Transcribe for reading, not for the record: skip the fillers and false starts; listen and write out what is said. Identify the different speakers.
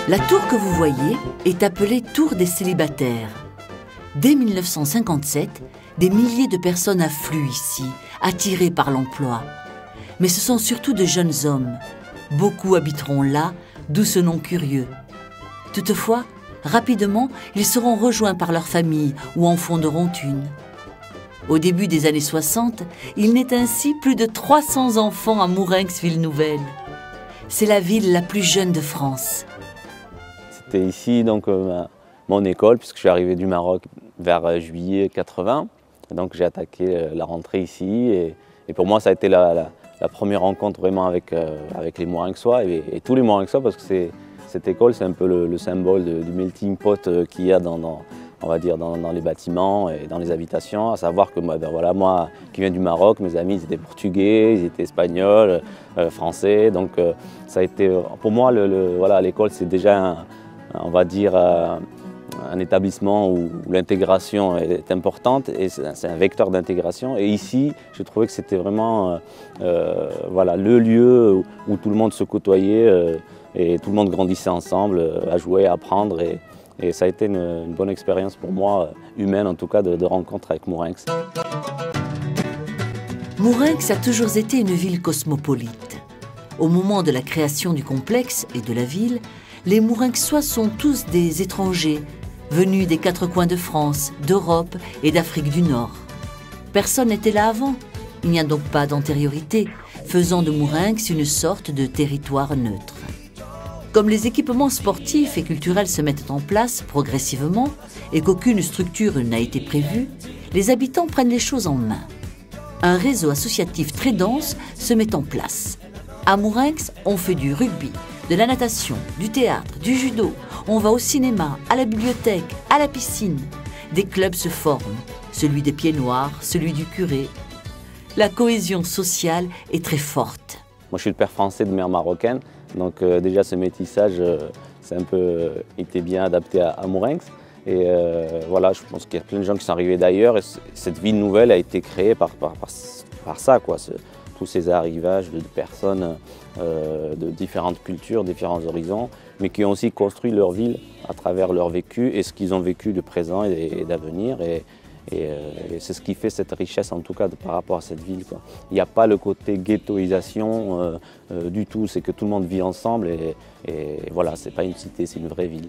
Speaker 1: La tour que vous voyez est appelée Tour des célibataires. Dès 1957, des milliers de personnes affluent ici, attirées par l'emploi. Mais ce sont surtout de jeunes hommes. Beaucoup habiteront là, d'où ce nom curieux. Toutefois, rapidement, ils seront rejoints par leur famille ou en fonderont une. Au début des années 60, il naît ainsi plus de 300 enfants à Mourenx-Ville-Nouvelle. C'est la ville la plus jeune de France.
Speaker 2: C'était ici donc mon école, puisque je suis arrivé du Maroc vers juillet 80. Donc j'ai attaqué la rentrée ici et pour moi ça a été la première rencontre vraiment avec les Mourenxois et tous les Mourenxois, parce que cette école c'est un peu le symbole du melting pot qu'il y a on va dire dans les bâtiments et dans les habitations, à savoir que moi qui viens du Maroc, mes amis ils étaient portugais, ils étaient espagnols, français, donc ça a été pour moi l'école c'est déjà on va dire un établissement où l'intégration est importante et c'est un vecteur d'intégration. Et ici, je trouvais que c'était vraiment le lieu où tout le monde se côtoyait et tout le monde grandissait ensemble, à jouer, à apprendre. Et ça a été une bonne expérience pour moi, humaine en tout cas, de rencontre avec Mourenx.
Speaker 1: Mourenx a toujours été une ville cosmopolite. Au moment de la création du complexe et de la ville, les Mourenxois sont tous des étrangers, venus des quatre coins de France, d'Europe et d'Afrique du Nord. Personne n'était là avant, il n'y a donc pas d'antériorité, faisant de Mourenx une sorte de territoire neutre. Comme les équipements sportifs et culturels se mettent en place progressivement et qu'aucune structure n'a été prévue, les habitants prennent les choses en main. Un réseau associatif très dense se met en place. À Mourenx, on fait du rugby, de la natation, du théâtre, du judo. On va au cinéma, à la bibliothèque, à la piscine. Des clubs se forment, celui des Pieds Noirs, celui du curé. La cohésion sociale est très forte.
Speaker 2: Moi je suis le père français de mère marocaine, donc déjà ce métissage était bien adapté à Mourenx. Et voilà, je pense qu'il y a plein de gens qui sont arrivés d'ailleurs et cette ville nouvelle a été créée par ça, quoi. Tous ces arrivages de personnes de différentes cultures, différents horizons, mais qui ont aussi construit leur ville à travers leur vécu et ce qu'ils ont vécu de présent et d'avenir. Et c'est ce qui fait cette richesse, en tout cas, par rapport à cette ville, quoi. Il n'y a pas le côté ghettoisation du tout, c'est que tout le monde vit ensemble et voilà, c'est pas une cité, c'est une vraie ville.